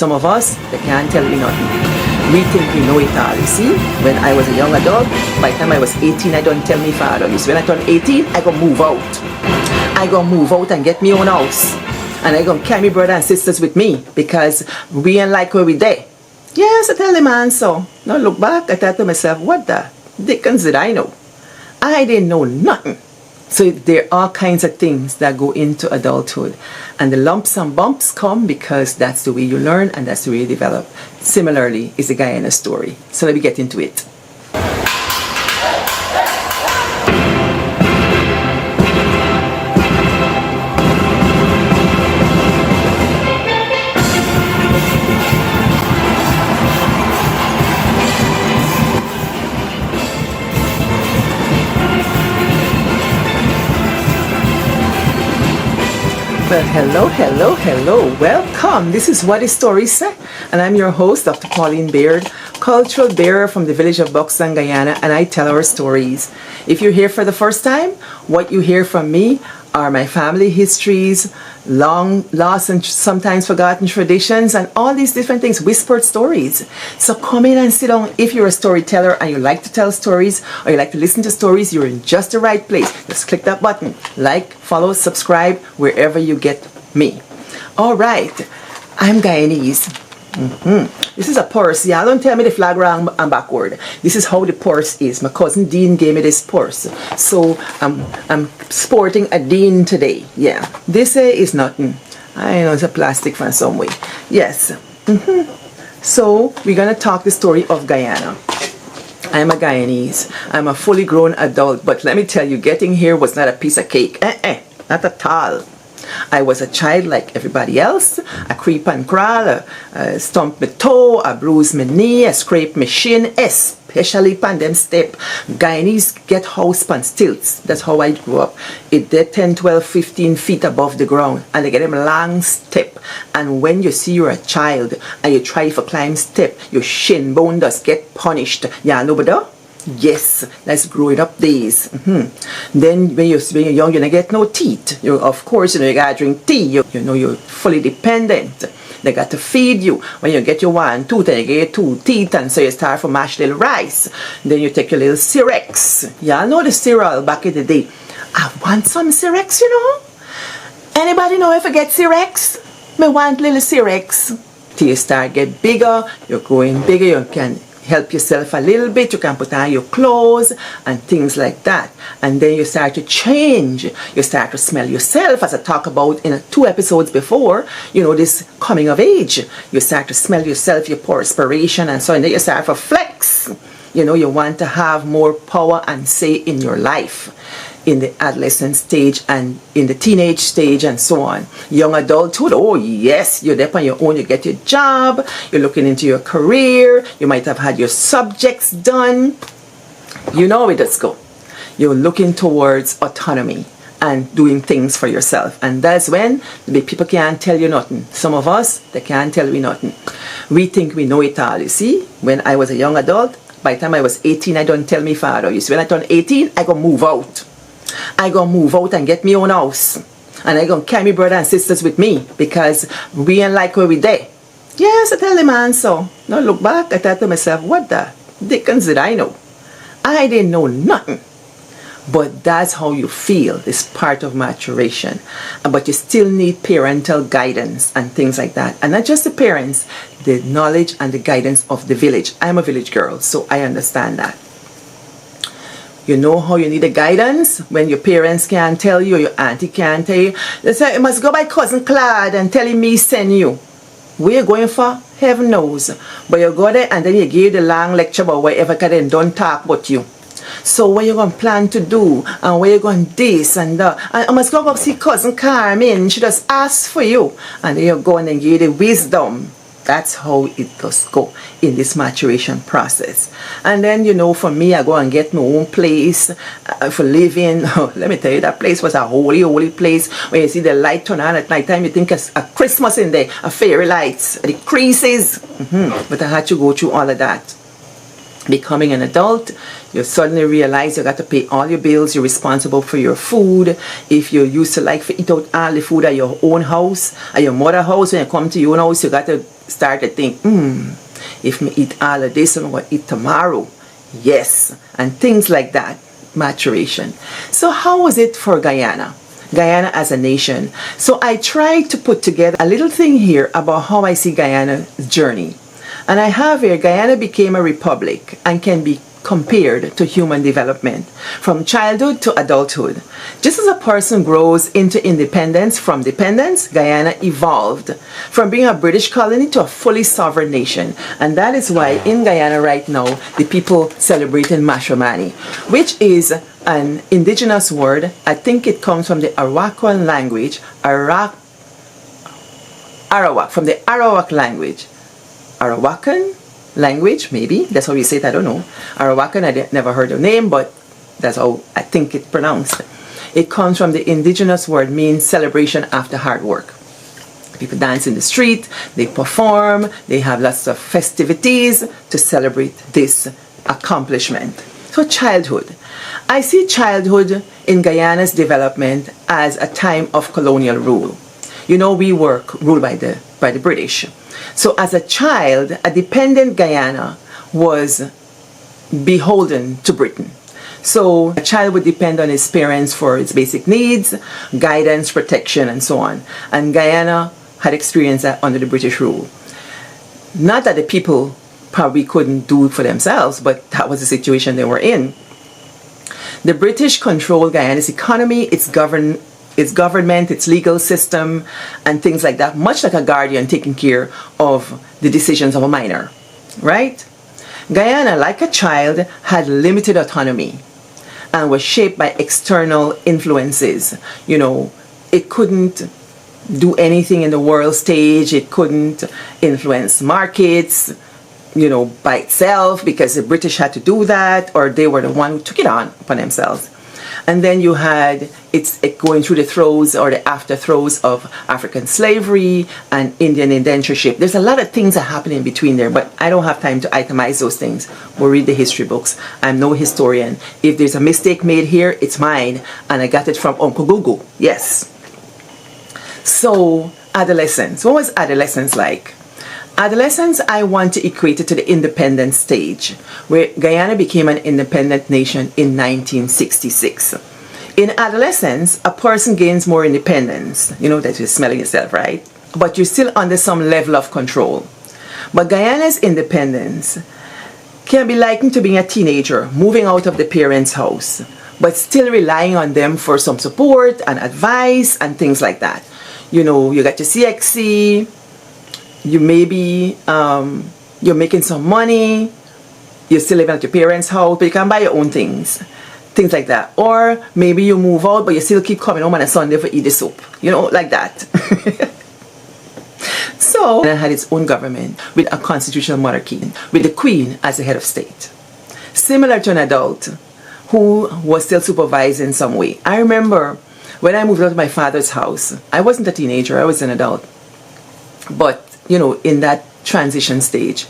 Some of us, they can't tell me nothing. We think we know it all. You see, when I was a young adult, by the time I was 18, I don't tell me father. You see, when I turn 18, I go move out. I go move out and get me own house. And I go carry my brother and sisters with me because we ain't like where we there. Yes, I tell the man so. Now look back, I thought to myself, what the dickens did I know? I didn't know nothing. So there are all kinds of things that go into adulthood. And the lumps and bumps come because that's the way you learn and that's the way you develop. Similarly is the Guyana story. So let me get into it. Well, hello. Welcome. This is What the Stories Say. And I'm your host, Dr. Pauline Baird, cultural bearer from the village of Buxton, Guyana, and I tell our stories. If you're here for the first time, what you hear from me are my family histories, long lost and sometimes forgotten traditions, and all these different things, whispered stories. So come in and sit down. If you're a storyteller and you like to tell stories or you like to listen to stories, you're in just the right place. Just click that button. Like, follow, subscribe, wherever you get me. All right. I'm Guyanese. This is a purse. Yeah, don't tell me the flag wrong and backward. This is how the purse is. My cousin Dean gave me this purse. So I'm sporting a Dean today. Yeah. This is nothing. I know it's a plastic from some way. Yes. So we're going to talk the story of Guyana. I'm a Guyanese. I'm a fully grown adult. But let me tell you, getting here was not a piece of cake. Not at all. I was a child like everybody else. I creep and crawl, I stomp my toe, I bruise my knee, I scrape my shin, especially pan them step. Guyanese get house pan stilts. That's how I grew up. They're 10, 12, 15 feet above the ground and they get them long step. And when you see you're a child and you try to climb step, your shin bone does get punished. Yeah, no, but yes, that's growing up days. Then when you're young, you don't get no teeth. Of course, you gotta drink tea. You're fully dependent. They got to feed you. When you get your one tooth and you get your 2 teeth, and so you start from mash little rice. Then you take your little Cyrex. Yeah, I know the cereal back in the day. I want some Cyrex, Anybody know if I get Cyrex? Me want little Cyrex. Till you start get bigger, you're growing bigger, you can help yourself a little bit, you can put on your clothes and things like that, and then you start to change. You start to smell yourself, as I talked about in 2 episodes before, this coming of age. You start to smell yourself, your perspiration, and so on. Then you start to flex. You want to have more power and say in your life, in the adolescent stage and in the teenage stage and so on. Young adulthood, oh yes, you're there on your own, you get your job, you're looking into your career, you might have had your subjects done. You know where let's go. You're looking towards autonomy and doing things for yourself. And that's when the people can't tell you nothing. Some of us, they can't tell me nothing. We think we know it all. You see, when I was a young adult, by the time I was 18, I don't tell me father. You see, when I turn 18, I go move out. I go move out and get me own house. And I go carry my brother and sisters with me because we ain't like where we there. Yes, I tell the man so. Now look back, I thought to myself, what the dickens did I know? I didn't know nothing. But that's how you feel. It's part of maturation. But you still need parental guidance and things like that. And not just the parents, the knowledge and the guidance of the village. I'm a village girl, so I understand that. You know how you need a guidance when your parents can't tell you or your auntie can't tell you. They say, you must go by Cousin Claude and tell him me send you. Where you going for? Heaven knows. But you go there and then you give the long lecture about whatever because they don't talk about you. So what you going to plan to do and where you going this and that. And I must go see Cousin Carmen. She just asks for you. And then you go and then give the wisdom. That's how it does go in this maturation process. And then, for me, I go and get my own place for living. Let me tell you, that place was a holy place. When you see the light turn on at night time, you think it's a Christmas in there, a fairy lights, the creases. But I had to go through all of that. Becoming an adult, you suddenly realize you got to pay all your bills. You're responsible for your food. If you used to like to eat out all the food at your own house, at your mother's house, when you come to your own house, you got to start to think, if me eat all of this, I'm going to eat tomorrow. Yes, and things like that, maturation. So how was it for Guyana? Guyana as a nation. So I tried to put together a little thing here about how I see Guyana's journey. And I have here, Guyana became a republic and can be compared to human development from childhood to adulthood. Just as a person grows into independence from dependence, Guyana evolved from being a British colony to a fully sovereign nation. And that is why in Guyana right now, the people celebrating Mashramani, which is an indigenous word. I think it comes from the Arawakan language, Arawak, from the Arawak language. Arawakan language, maybe that's how you say it, I don't know. Arawakan, I never heard the name, but that's how I think it's pronounced. It comes from the indigenous word, means celebration after hard work. People dance in the street, they perform, they have lots of festivities to celebrate this accomplishment. So childhood. I see childhood in Guyana's development as a time of colonial rule. You know, we were ruled by the British. So as a child, a dependent Guyana was beholden to Britain. So a child would depend on his parents for its basic needs, guidance, protection, and so on. And Guyana had experienced that under the British rule. Not that the people probably couldn't do it for themselves, but that was the situation they were in. The British controlled Guyana's economy, its government, its legal system, and things like that, much like a guardian taking care of the decisions of a minor, right? Guyana, like a child, had limited autonomy and was shaped by external influences. You know, it couldn't do anything in the world stage. It couldn't influence markets, you know, by itself, because the British had to do that, or they were the one who took it on upon themselves. And then you had it going through the throes or the after throes of African slavery and Indian indentureship. There's a lot of things that happen in between there, but I don't have time to itemize those things. We'll read the history books. I'm no historian. If there's a mistake made here, it's mine, and I got it from Uncle Google. Yes. So adolescence. What was adolescence like? Adolescence, I want to equate it to the independence stage, where Guyana became an independent nation in 1966. In adolescence, a person gains more independence. You know that you're smelling yourself, right? But you're still under some level of control. But Guyana's independence can be likened to being a teenager moving out of the parents' house, but still relying on them for some support and advice and things like that. You know, you got your CXC, you maybe you're making some money, you're still living at your parents' house, but you can buy your own things like that. Or maybe you move out, but you still keep coming home on a Sunday for eat the soup, you know, like that. So it had its own government with a constitutional monarchy, with the Queen as the head of state, similar to an adult who was still supervised in some way. I remember when I moved out of my father's house, I wasn't a teenager, I was an adult. But, you know, in that transition stage,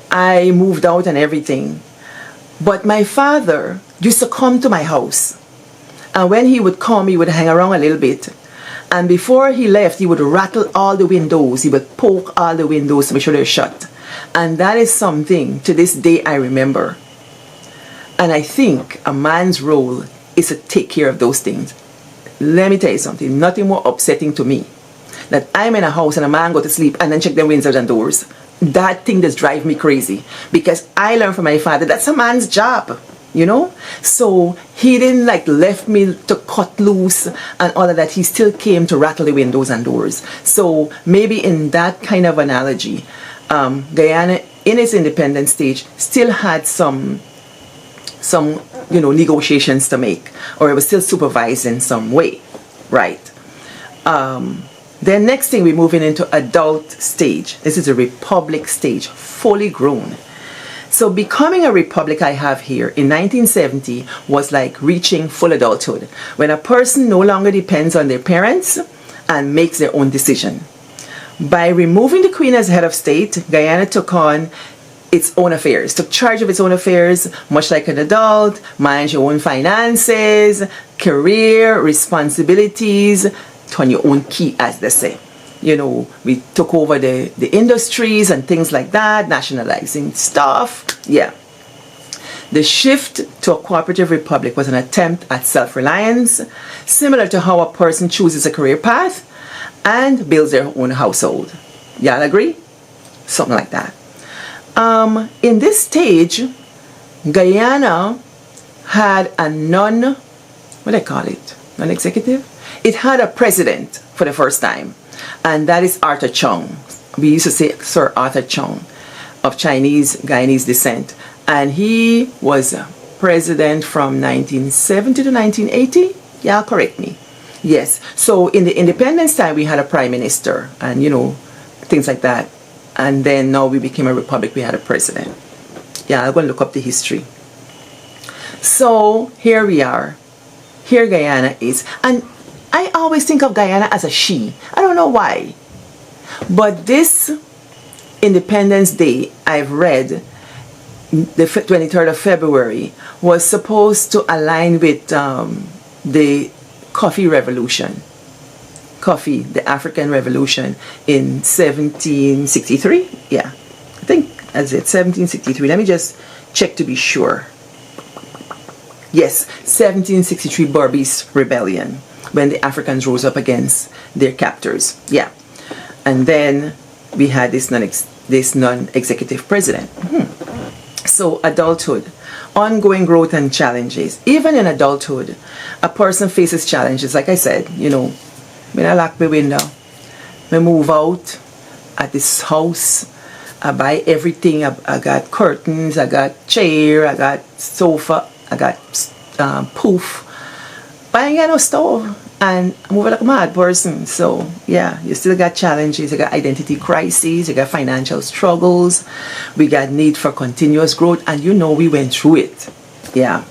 I moved out and everything. But my father used to come to my house. And when he would come, he would hang around a little bit. And before he left, he would rattle all the windows. He would poke all the windows to make sure they're shut. And that is something, to this day, I remember. And I think a man's role is to take care of those things. Let me tell you something, nothing more upsetting to me that I'm in a house and a man go to sleep and then check the windows and doors. That thing just drives me crazy, because I learned from my father that's a man's job, you know. So he didn't like left me to cut loose and all of that. He still came to rattle the windows and doors. So maybe in that kind of analogy, Guyana in its independent stage still had some you know, negotiations to make, or it was still supervised in some way, right? Then next thing, we're moving into adult stage. This is a republic stage, fully grown. So becoming a republic, I have here in 1970 was like reaching full adulthood, when a person no longer depends on their parents and makes their own decision. By removing the Queen as head of state, Guyana took on its own affairs, took charge of its own affairs, much like an adult, manage your own finances, career, responsibilities, turn your own key, as they say. we took over the industries and things like that, nationalizing stuff. Yeah. The shift to a cooperative republic was an attempt at self-reliance, similar to how a person chooses a career path and builds their own household. Y'all agree? Something like that. In this stage, Guyana had a non-executive? It had a president for the first time, and that is Arthur Chung. We used to say Sir Arthur Chung, of Chinese-Guyanese descent. And he was president from 1970 to 1980. Yeah, correct me. Yes. So in the independence time, we had a prime minister and, things like that. And then now we became a republic, we had a president. Yeah, I'll go and look up the history. So here we are. Here Guyana is. And I always think of Guyana as a she. I don't know why. But this Independence Day, I've read, the 23rd of February, was supposed to align with the coffee revolution. Coffee, the African Revolution in 1763. Yeah, I think that's it, 1763. Let me just check to be sure. Yes, 1763 Berbice Rebellion, when the Africans rose up against their captors. Yeah, and then we had this non-executive president. So adulthood, ongoing growth and challenges. Even in adulthood, a person faces challenges. Like I said, when I lock my window, I move out at this house, I buy everything. I got curtains, I got chair, I got sofa, I got poof. But I ain't got no stove. And I'm moving like a mad person. So yeah, you still got challenges. You got identity crises, you got financial struggles, we got need for continuous growth, and we went through it. Yeah.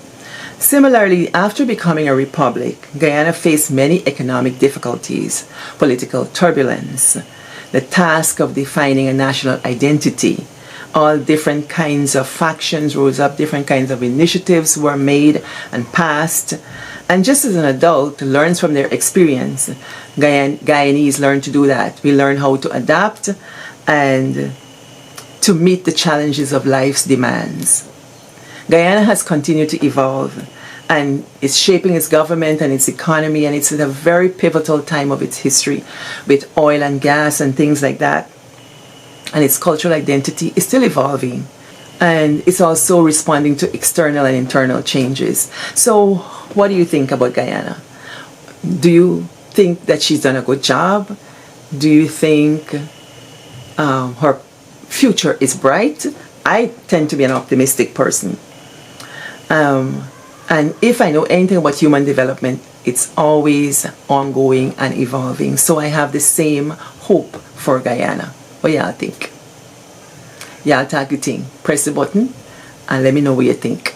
Similarly, after becoming a republic, Guyana faced many economic difficulties, political turbulence, the task of defining a national identity. All different kinds of factions rose up, different kinds of initiatives were made and passed. And just as an adult learns from their experience, Guyanese learn to do that. We learn how to adapt and to meet the challenges of life's demands. Guyana has continued to evolve and is shaping its government and its economy, and it's at a very pivotal time of its history with oil and gas and things like that. And its cultural identity is still evolving, and it's also responding to external and internal changes. So what do you think about Guyana? Do you think that she's done a good job? Do you think her future is bright? I tend to be an optimistic person. And if I know anything about human development, it's always ongoing and evolving. So I have the same hope for Guyana. What y'all think? Y'all talk your thing. Press the button and let me know what you think.